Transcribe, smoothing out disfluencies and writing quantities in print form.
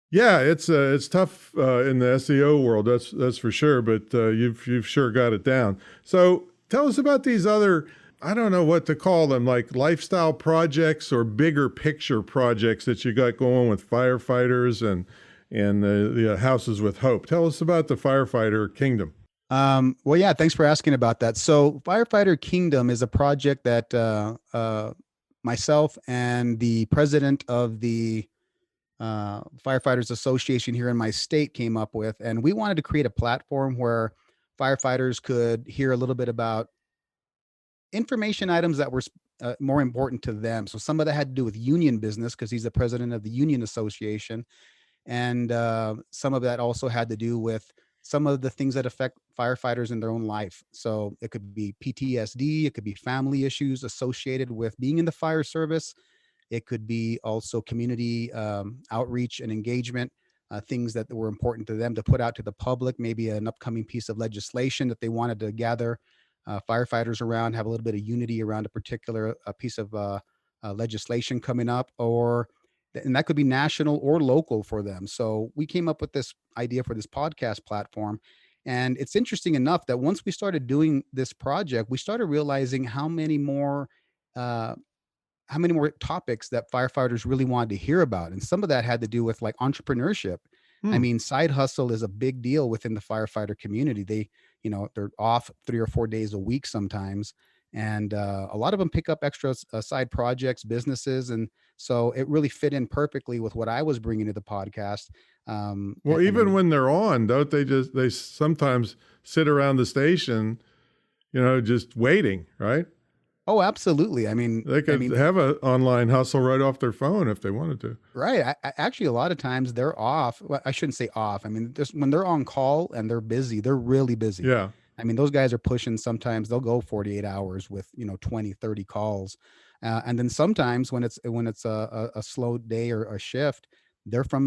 Yeah, it's tough in the SEO world. That's for sure. But you've sure got it down. So tell us about these other, I don't know what to call them, like lifestyle projects or bigger picture projects that you got going with firefighters and the Houses with Hope. Tell us about the Firefighter Kingdom. Well, yeah, thanks for asking about that. So, Firefighter Kingdom is a project that myself and the president of the Firefighters Association here in my state came up with, and we wanted to create a platform where firefighters could hear a little bit about information items that were more important to them. So, some of that had to do with union business because he's the president of the Union Association, and some of that also had to do with some of the things that affect firefighters in their own life. So it could be PTSD, it could be family issues associated with being in the fire service. It could be also community outreach and engagement, things that were important to them to put out to the public, maybe an upcoming piece of legislation that they wanted to gather firefighters around, have a little bit of unity around a particular piece of legislation coming up, or and that could be national or local for them. So we came up with this idea for this podcast platform. And it's interesting enough that once we started doing this project, we started realizing uh, how many more topics that firefighters really wanted to hear about. And some of that had to do with like entrepreneurship. I Hmm. mean, side hustle is a big deal within the firefighter community. They're off 3 or 4 days a week sometimes. And a lot of them pick up extra side projects, businesses. And so it really fit in perfectly with what I was bringing to the podcast. Well, And it even was, when they're on, don't they sometimes sit around the station, just waiting, right? oh, absolutely. I mean, They I could mean, have an online hustle right off their phone if they wanted to. right. Actually, a lot of times they're off. Well, I shouldn't say off. I mean, when they're on call and they're busy, they're really busy. Yeah. I mean, those guys are pushing sometimes they'll go 48 hours with, 20, 30 calls. And then sometimes when it's a slow day or a shift, they're from